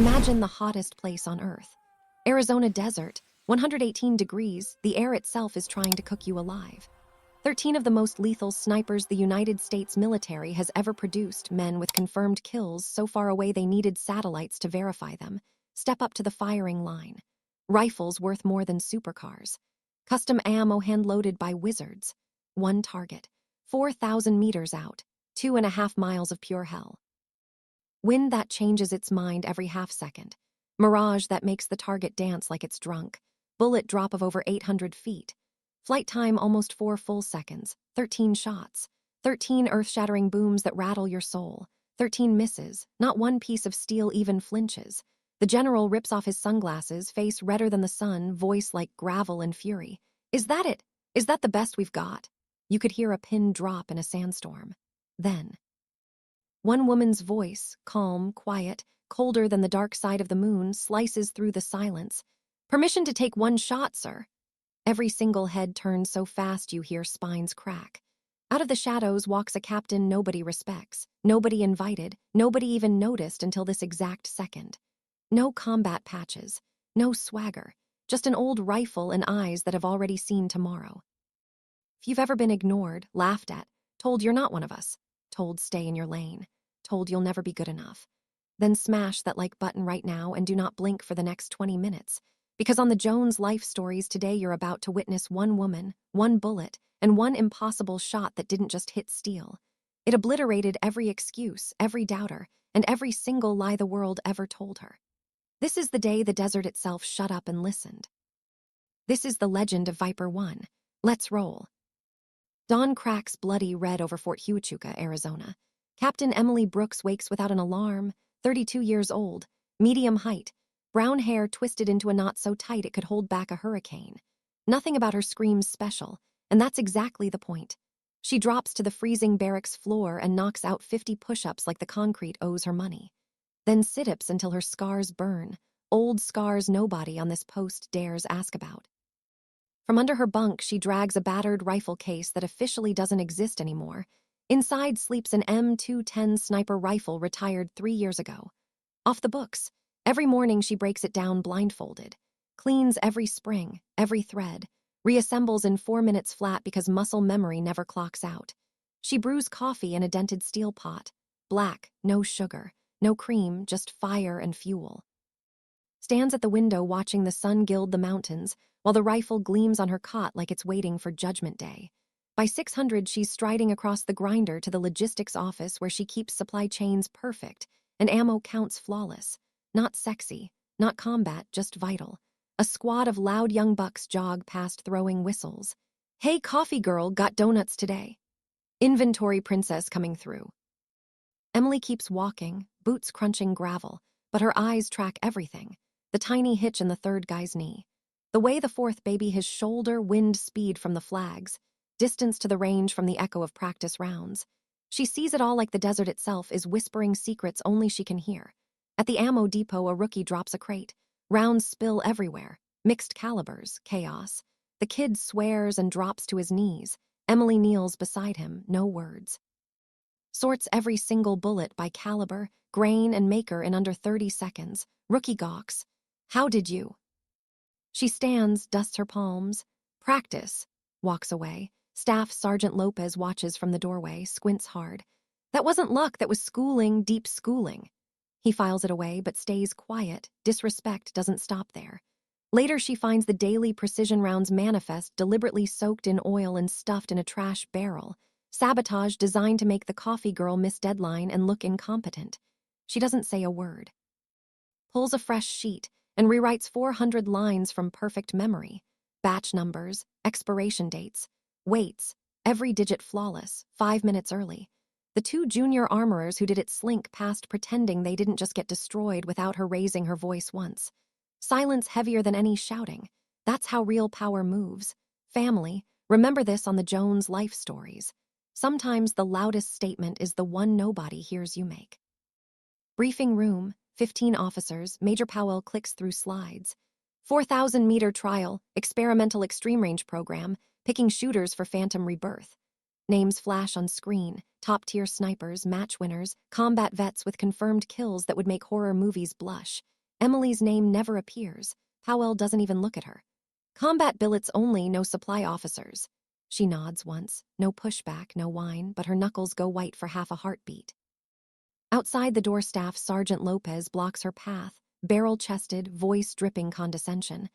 Imagine the hottest place on Earth. Arizona desert, 118 degrees, the air itself is trying to cook you alive. 13 of the most lethal snipers the United States military has ever produced, men with confirmed kills so far away they needed satellites to verify them, step up to the firing line. Rifles worth more than supercars. Custom ammo hand-loaded by wizards. One target. 4,000 meters out. 2.5 miles of pure hell. Wind that changes its mind every half-second. Mirage that makes the target dance like it's drunk. Bullet drop of over 800 feet. Flight time almost 4 full seconds. 13 shots. 13 earth-shattering booms that rattle your soul. 13 misses. Not one piece of steel even flinches. The general rips off his sunglasses, face redder than the sun, voice like gravel and fury. Is that it? Is that the best we've got? You could hear a pin drop in a sandstorm. Then, one woman's voice, calm, quiet, colder than the dark side of the moon, slices through the silence. Permission to take one shot, sir. Every single head turns so fast you hear spines crack. Out of the shadows walks a captain nobody respects, nobody invited, nobody even noticed until this exact second. No combat patches, no swagger, just an old rifle and eyes that have already seen tomorrow. If you've ever been ignored, laughed at, told you're not one of us, told stay in your lane, told you'll never be good enough, then smash that like button right now and do not blink for the next 20 minutes. Because on the Jones Life Stories today you're about to witness one woman, one bullet, and one impossible shot that didn't just hit steel. It obliterated every excuse, every doubter, and every single lie the world ever told her. This is the day the desert itself shut up and listened. This is the legend of Viper 1. Let's roll. Dawn cracks bloody red over Fort Huachuca, Arizona. Captain Emily Brooks wakes without an alarm, 32 years old, medium height, brown hair twisted into a knot so tight it could hold back a hurricane. Nothing about her screams special, and that's exactly the point. She drops to the freezing barracks floor and knocks out 50 push-ups like the concrete owes her money. Then sit-ups until her scars burn, old scars nobody on this post dares ask about. From under her bunk, she drags a battered rifle case that officially doesn't exist anymore. Inside sleeps an M210 sniper rifle retired 3 years ago. Off the books. Every morning she breaks it down blindfolded, cleans every spring, every thread, reassembles in 4 minutes flat because muscle memory never clocks out. She brews coffee in a dented steel pot, black, no sugar, no cream, just fire and fuel. Stands at the window watching the sun gild the mountains while the rifle gleams on her cot like it's waiting for Judgment Day. By 600, she's striding across the grinder to the logistics office where she keeps supply chains perfect and ammo counts flawless. Not sexy, not combat, just vital. A squad of loud young bucks jog past throwing whistles. Hey, coffee girl, got donuts today. Inventory princess coming through. Emily keeps walking, boots crunching gravel, but her eyes track everything. The tiny hitch in the third guy's knee. The way the fourth baby his shoulder, wind speed from the flags, distance to the range from the echo of practice rounds. She sees it all like the desert itself is whispering secrets only she can hear. At the ammo depot, a rookie drops a crate. Rounds spill everywhere. Mixed calibers, chaos. The kid swears and drops to his knees. Emily kneels beside him, no words. Sorts every single bullet by caliber, grain, and maker in under 30 seconds. Rookie gawks. How did you? She stands, dusts her palms. Practice. Walks away. Staff Sergeant Lopez watches from the doorway, squints hard. That wasn't luck, that was schooling, deep schooling. He files it away, but stays quiet. Disrespect doesn't stop there. Later, she finds the daily precision rounds manifest deliberately soaked in oil and stuffed in a trash barrel. Sabotage designed to make the coffee girl miss deadline and look incompetent. She doesn't say a word. Pulls a fresh sheet and rewrites 400 lines from perfect memory. Batch numbers, expiration dates, weights, every digit flawless, 5 minutes early. The 2 junior armorers who did it slink past pretending they didn't just get destroyed without her raising her voice once. Silence heavier than any shouting. That's how real power moves. Family, remember this on the Jones Life Stories. Sometimes the loudest statement is the one nobody hears you make. Briefing room, 15 officers, Major Powell clicks through slides. 4,000-meter trial, experimental extreme range program, picking shooters for Phantom Rebirth. Names flash on screen, top-tier snipers, match winners, combat vets with confirmed kills that would make horror movies blush. Emily's name never appears. Powell doesn't even look at her. Combat billets only, no supply officers. She nods once, no pushback, no whine, but her knuckles go white for half a heartbeat. Outside the door staff, Sergeant Lopez blocks her path, barrel-chested, voice dripping condescension.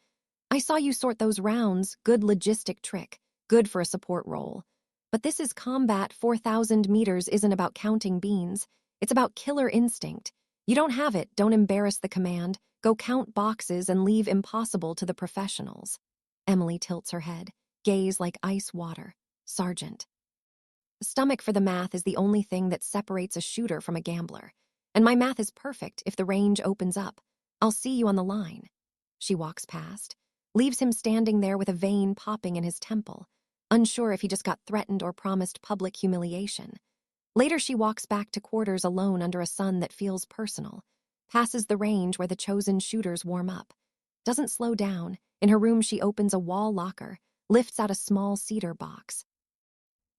I saw you sort those rounds, good logistic trick, good for a support role. But this is combat. 4,000 meters isn't about counting beans. It's about killer instinct. You don't have it, don't embarrass the command. Go count boxes and leave impossible to the professionals. Emily tilts her head, gaze like ice water. Sergeant. The stomach for the math is the only thing that separates a shooter from a gambler. And my math is perfect if the range opens up. I'll see you on the line. She walks past, leaves him standing there with a vein popping in his temple, unsure if he just got threatened or promised public humiliation. Later she walks back to quarters alone under a sun that feels personal, passes the range where the chosen shooters warm up. Doesn't slow down. In her room she opens a wall locker, lifts out a small cedar box.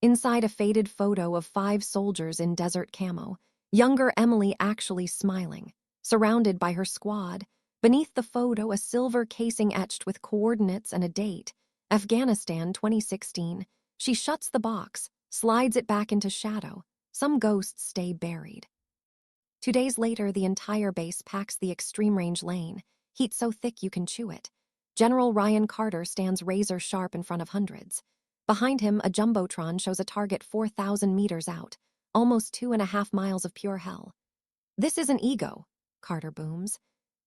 Inside a faded photo of 5 soldiers in desert camo, younger Emily actually smiling, surrounded by her squad. Beneath the photo, a silver casing etched with coordinates and a date, Afghanistan 2016. She shuts the box, slides it back into shadow. Some ghosts stay buried. 2 days later, the entire base packs the extreme range lane, heat so thick you can chew it. General Ryan Carter stands razor sharp in front of hundreds. Behind him, a jumbotron shows a target 4,000 meters out, almost 2.5 miles of pure hell. This isn't ego, Carter booms.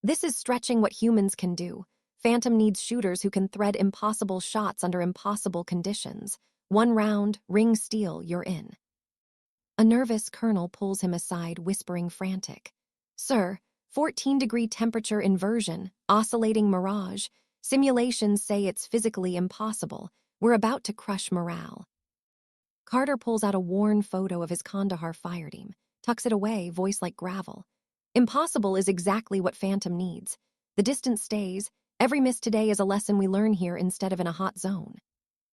This is stretching what humans can do. Phantom needs shooters who can thread impossible shots under impossible conditions. 1 round, ring steel, you're in. A nervous colonel pulls him aside, whispering frantic. Sir, 14-degree temperature inversion, oscillating mirage. Simulations say it's physically impossible. We're about to crush morale. Carter pulls out a worn photo of his Kandahar fire team, tucks it away, voice like gravel. Impossible is exactly what Phantom needs. The distance stays. Every miss today is a lesson we learn here instead of in a hot zone.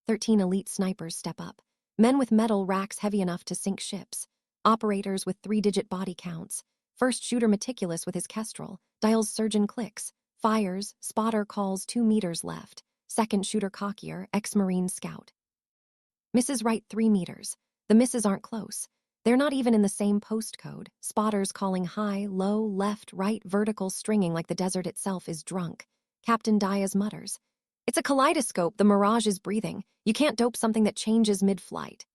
13 elite snipers step up. Men with metal racks heavy enough to sink ships. Operators with 3-digit body counts. First shooter meticulous with his Kestrel. Dials surgeon clicks. Fires. Spotter calls 2 meters left. Second shooter cockier. Ex-Marine scout. Misses right 3 meters. The misses aren't close. They're not even in the same postcode. Spotters calling high, low, left, right, vertical, stringing like the desert itself is drunk. Captain Diaz mutters. It's a kaleidoscope, the mirage is breathing. You can't dope something that changes mid-flight.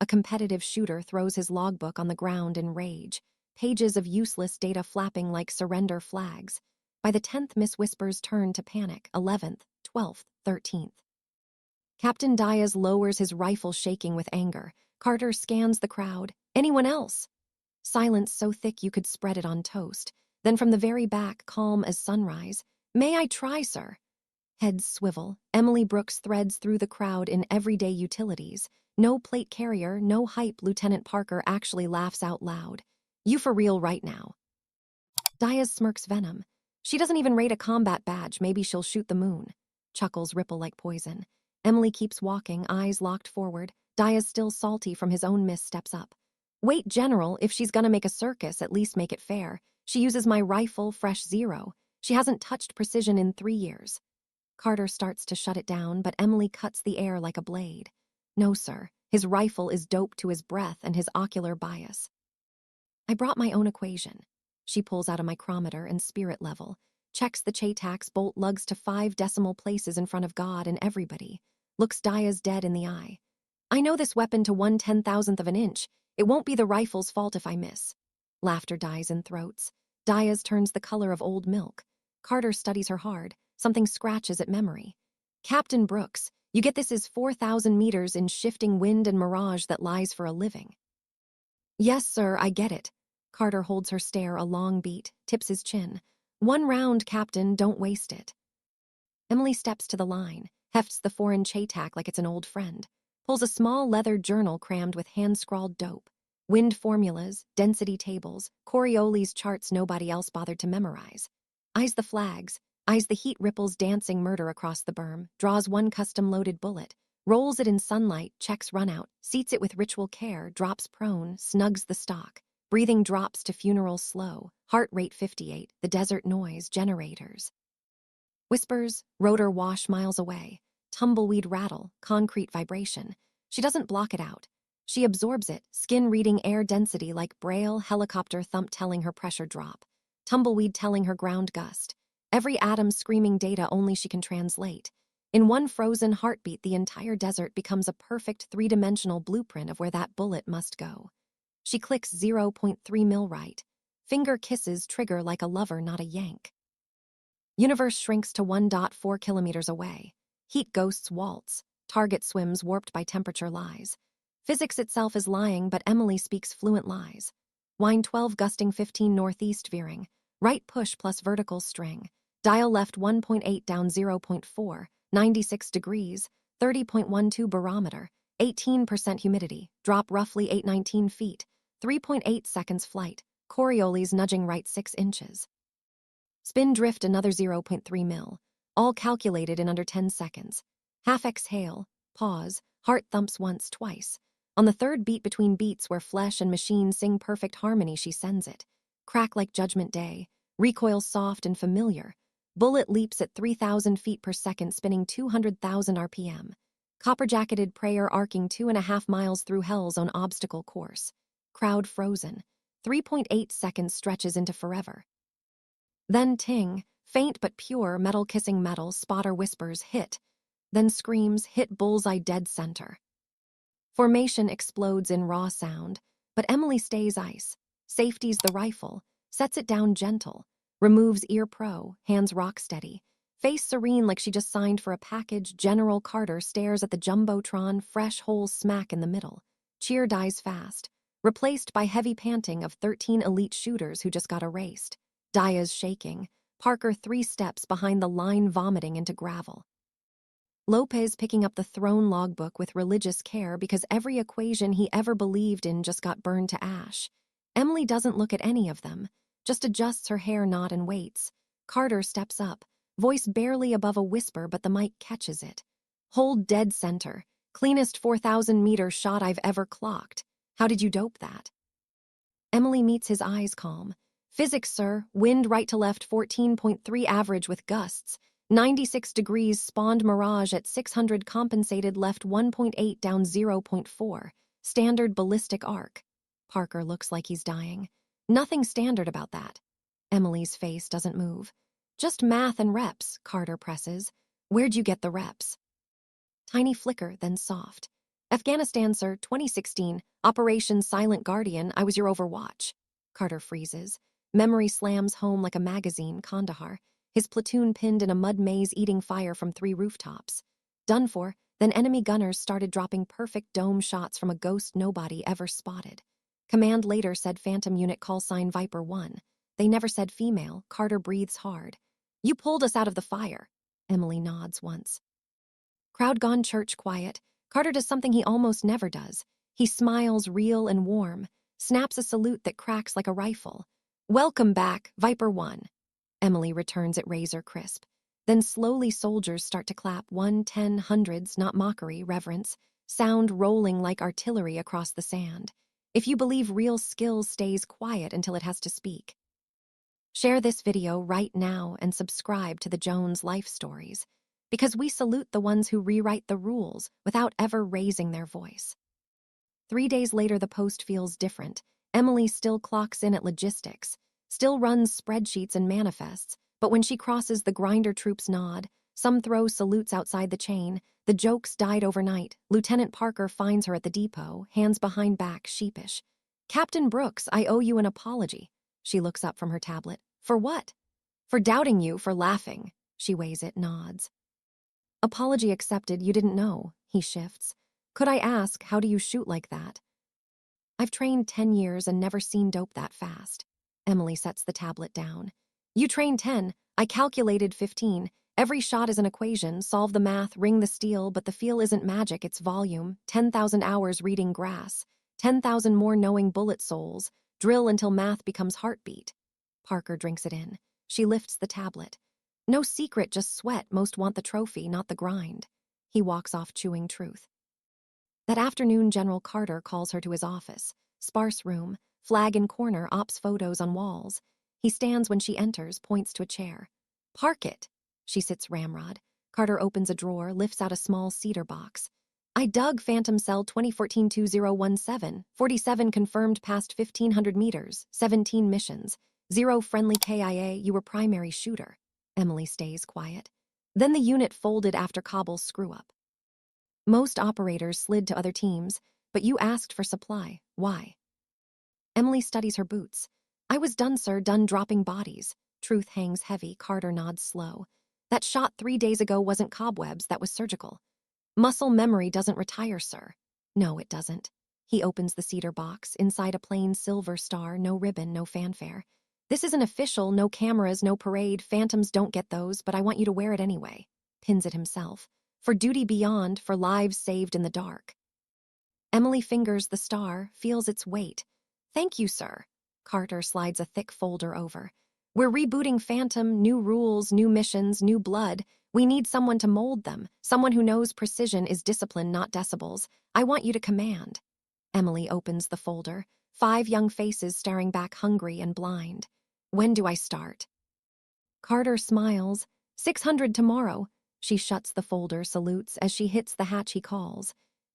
A competitive shooter throws his logbook on the ground in rage. Pages of useless data flapping like surrender flags. By the 10th, Miss Whispers turn to panic. 11th, 12th, 13th. Captain Diaz lowers his rifle, shaking with anger. Carter scans the crowd. Anyone else? Silence so thick you could spread it on toast. Then from the very back, calm as sunrise. May I try, sir? Heads swivel. Emily Brooks threads through the crowd in everyday utilities. No plate carrier, no hype. Lieutenant Parker actually laughs out loud. You for real right now? Diaz smirks venom. She doesn't even rate a combat badge. Maybe she'll shoot the moon. Chuckles ripple like poison. Emily keeps walking, eyes locked forward. Diaz, still salty from his own miss, steps up. Wait, General, if she's gonna make a circus, at least make it fair. She uses my rifle, fresh 0. She hasn't touched precision in 3 years. Carter starts to shut it down, but Emily cuts the air like a blade. No, sir. His rifle is doped to his breath and his ocular bias. I brought my own equation. She pulls out a micrometer and spirit level, checks the Chatax, bolt lugs to 5 decimal places in front of God and everybody, looks Diaz dead in the eye. I know this weapon to 1/10,000th of an inch. It won't be the rifle's fault if I miss. Laughter dies in throats. Diaz turns the color of old milk. Carter studies her hard. Something scratches at memory. Captain Brooks, you get this is 4,000 meters in shifting wind and mirage that lies for a living. Yes, sir, I get it. Carter holds her stare a long beat, tips his chin. 1 round, Captain, don't waste it. Emily steps to the line, hefts the foreign Chatac like it's an old friend, pulls a small leather journal crammed with hand-scrawled dope. Wind formulas, density tables, Coriolis charts nobody else bothered to memorize. Eyes the flags, eyes the heat ripples dancing murder across the berm, draws 1 custom-loaded bullet, rolls it in sunlight, checks runout, seats it with ritual care, drops prone, snugs the stock. Breathing drops to funeral slow, heart rate 58, the desert noise, generators. Whispers, rotor wash miles away, tumbleweed rattle, concrete vibration. She doesn't block it out. She absorbs it, skin reading air density like braille, helicopter thump telling her pressure drop, tumbleweed telling her ground gust. Every atom screaming data only she can translate. In one frozen heartbeat, the entire desert becomes a perfect three-dimensional blueprint of where that bullet must go. She clicks 0.3 mil right. Finger kisses trigger like a lover, not a yank. Universe shrinks to 1.4 kilometers away. Heat ghosts waltz. Target swims warped by temperature lies. Physics itself is lying, but Emily speaks fluent lies. Wind 12 gusting 15 northeast veering. Right push plus vertical string. Dial left 1.8 down 0.4. 96 degrees. 30.12 barometer. 18% humidity. Drop roughly 819 feet. 3.8 seconds flight. Coriolis nudging right 6 inches. Spin drift another 0.3 mil. All calculated in under 10 seconds. Half exhale. Pause. Heart thumps once, twice. On the third beat between beats where flesh and machine sing perfect harmony, she sends it. Crack like Judgment Day. Recoil soft and familiar. Bullet leaps at 3,000 feet per second, spinning 200,000 RPM. Copper-jacketed prayer arcing 2.5 miles through hell's own obstacle course. Crowd frozen. 3.8 seconds stretches into forever. Then ting, faint but pure, metal kissing metal, spotter whispers, hit. Then screams, hit bullseye dead center. Formation explodes in raw sound, but Emily stays ice. Safeties the rifle, sets it down gentle, removes ear pro, hands rock steady. Face serene like she just signed for a package, General Carter stares at the jumbotron, fresh hole smack in the middle. Cheer dies fast, replaced by heavy panting of 13 elite shooters who just got erased. Daya's shaking, Parker 3 steps behind the line vomiting into gravel. Lopez picking up the throne logbook with religious care because every equation he ever believed in just got burned to ash. Emily doesn't look at any of them, just adjusts her hair knot and waits. Carter steps up, voice barely above a whisper, but the mic catches it. Hold dead center. Cleanest 4,000-meter shot I've ever clocked. How did you dope that? Emily meets his eyes calm. Physics, sir. Wind right to left 14.3 average with gusts. 96 degrees spawned mirage at 600 compensated left 1.8 down 0.4. Standard ballistic arc. Parker looks like he's dying. Nothing standard about that. Emily's face doesn't move. Just math and reps, Carter presses. Where'd you get the reps? Tiny flicker, then soft. Afghanistan, sir, 2016. Operation Silent Guardian, I was your overwatch. Carter freezes. Memory slams home like a magazine, Kandahar. His platoon pinned in a mud maze eating fire from 3 rooftops. Done for, then enemy gunners started dropping perfect dome shots from a ghost nobody ever spotted. Command later said Phantom Unit call sign Viper 1. They never said female. Carter breathes hard. You pulled us out of the fire. Emily nods once. Crowd gone church quiet. Carter does something he almost never does. He smiles real and warm, snaps a salute that cracks like a rifle. Welcome back, Viper 1. Emily returns it razor crisp. Then slowly soldiers start to clap 1, 10, hundreds, not mockery, reverence, sound rolling like artillery across the sand. If you believe real skill stays quiet until it has to speak. Share this video right now and subscribe to the Jones Life Stories, because we salute the ones who rewrite the rules without ever raising their voice. 3 days later, the post feels different. Emily still clocks in at logistics, still runs spreadsheets and manifests, but when she crosses, the grinder troops nod. Some throw salutes outside the chain. The jokes died overnight. Lieutenant Parker finds her at the depot, hands behind back, sheepish. Captain Brooks, I owe you an apology. She looks up from her tablet. For what? For doubting you, for laughing. She weighs it, nods. Apology accepted, you didn't know. He shifts. Could I ask, how do you shoot like that? I've trained 10 years and never seen dope that fast. Emily sets the tablet down. You trained 10. I calculated 15. Every shot is an equation. Solve the math, ring the steel, but the feel isn't magic, it's volume. 10,000 hours reading grass. 10,000 more knowing bullet souls. Drill until math becomes heartbeat. Parker drinks it in. She lifts the tablet. No secret, just sweat. Most want the trophy, not the grind. He walks off chewing truth. That afternoon, General Carter calls her to his office. Sparse room, Flag in corner, ops photos on walls. He stands when she enters, points to a chair. Park it. She sits ramrod. Carter opens a drawer, lifts out a small cedar box. I dug Phantom Cell 2014-2017, 47 confirmed past 1,500 meters, 17 missions, 0 friendly KIA, you were primary shooter. Emily stays quiet. Then the unit folded after Cobble's screw-up. Most operators slid to other teams, but you asked for supply. Why? Emily studies her boots. I was done, sir, done dropping bodies. Truth hangs heavy, Carter nods slow. That shot 3 days ago wasn't cobwebs, that was surgical. Muscle memory doesn't retire, sir. No, it doesn't. He opens the cedar box, inside a plain silver star, no ribbon, no fanfare. This isn't official, no cameras, no parade, phantoms don't get those, but I want you to wear it anyway. Pins it himself. For duty beyond, for lives saved in the dark. Emily fingers the star, feels its weight. Thank you, sir. Carter slides a thick folder over. We're rebooting Phantom, new rules, new missions, new blood. We need someone to mold them, someone who knows precision is discipline, not decibels. I want you to command. Emily opens the folder, 5 young faces staring back hungry and blind. When do I start? Carter smiles. 600 tomorrow. She shuts the folder, salutes as she hits the hatch he calls.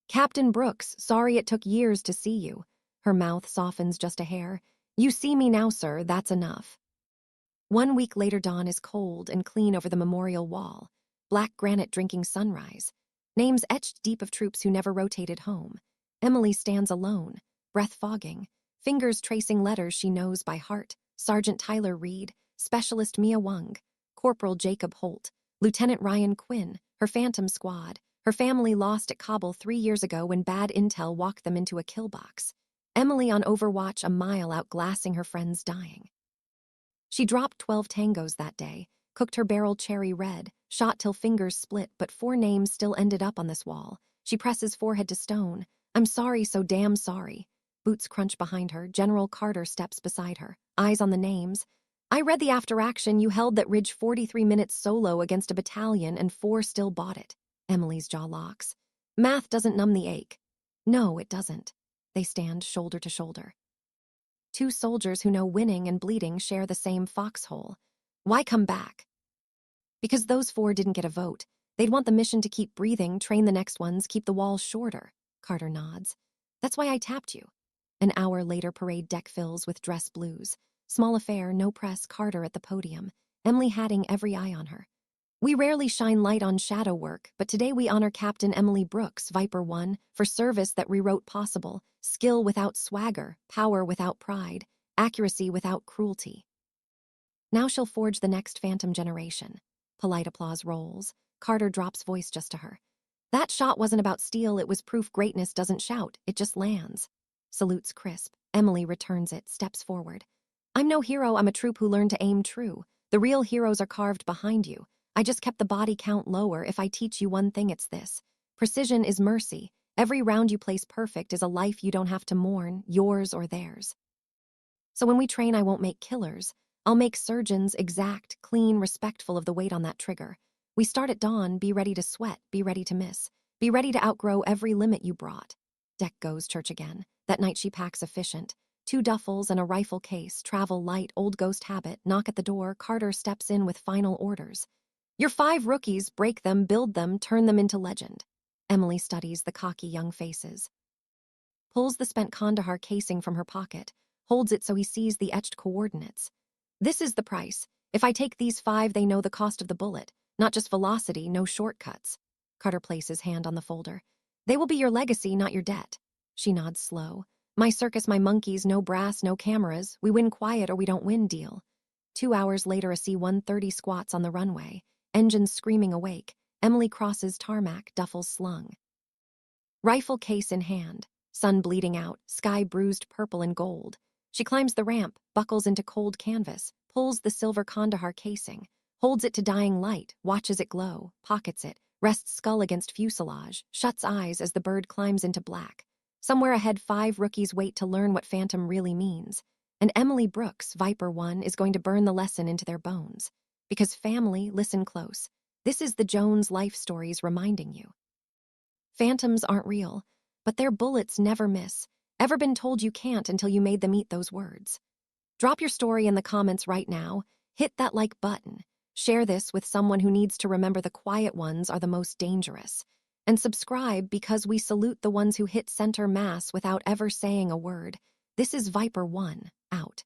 Captain Brooks, sorry it took years to see you. Her mouth softens just a hair. You see me now, sir, that's enough. 1 week later, dawn is cold and clean over the memorial wall. Black granite drinking sunrise. Names etched deep of troops who never rotated home. Emily stands alone, breath fogging, fingers tracing letters she knows by heart. Sergeant Tyler Reed, Specialist Mia Wung, Corporal Jacob Holt, Lieutenant Ryan Quinn, her Phantom squad, her family lost at Kabul 3 years ago when bad intel walked them into a kill box. Emily on overwatch a mile out glassing her friends dying. She dropped 12 tangos that day, cooked her barrel cherry red, shot till fingers split, but 4 names still ended up on this wall. She presses forehead to stone. I'm sorry, so damn sorry. Boots crunch behind her. General Carter steps beside her, eyes on the names. I read the after action. You held that ridge 43 minutes solo against a battalion and 4 still bought it. Emily's jaw locks. Math doesn't numb the ache. No, it doesn't. They stand shoulder to shoulder. 2 soldiers who know winning and bleeding share the same foxhole. Why come back? Because those 4 didn't get a vote. They'd want the mission to keep breathing, train the next ones, keep the walls shorter. Carter nods. That's why I tapped you. An hour later, parade deck fills with dress blues. Small affair, no press, Carter at the podium. Emily hatting every eye on her. We rarely shine light on shadow work, but today we honor Captain Emily Brooks, Viper 1, for service that rewrote possible, skill without swagger, power without pride, accuracy without cruelty. Now she'll forge the next Phantom generation. Polite applause rolls. Carter drops voice just to her. That shot wasn't about steel, it was proof greatness doesn't shout, it just lands. Salutes crisp. Emily returns it, steps forward. I'm no hero, I'm a troop who learned to aim true. The real heroes are carved behind you. I just kept the body count lower. If I teach you one thing, it's this. Precision is mercy. Every round you place perfect is a life you don't have to mourn, yours or theirs. So when we train, I won't make killers. I'll make surgeons, exact, clean, respectful of the weight on that trigger. We start at dawn, be ready to sweat, be ready to miss. Be ready to outgrow every limit you brought. Deck goes church again. That night she packs efficient. 2 duffels and a rifle case, travel light, old ghost habit, knock at the door, Carter steps in with final orders. Your 5 rookies, break them, build them, turn them into legend. Emily studies the cocky young faces. Pulls the spent Kandahar casing from her pocket, holds it so he sees the etched coordinates. This is the price. If I take these 5, they know the cost of the bullet, not just velocity, no shortcuts. Carter places hand on the folder. They will be your legacy, not your debt. She nods slow. My circus, my monkeys, no brass, no cameras. We win quiet or we don't win deal. 2 hours later, a C-130 squats on the runway. Engines screaming awake. Emily crosses tarmac, duffels slung. Rifle case in hand. Sun bleeding out, sky bruised purple and gold. She climbs the ramp, buckles into cold canvas, pulls the silver Kandahar casing, holds it to dying light, watches it glow, pockets it, rests skull against fuselage, shuts eyes as the bird climbs into black. Somewhere ahead, 5 rookies wait to learn what Phantom really means. And Emily Brooks, Viper 1, is going to burn the lesson into their bones. Because family, listen close. This is the Jones life stories reminding you. Phantoms aren't real, but their bullets never miss. Ever been told you can't until you made them eat those words? Drop your story in the comments right now, hit that like button, share this with someone who needs to remember the quiet ones are the most dangerous, and subscribe because we salute the ones who hit center mass without ever saying a word. This is Viper 1, out.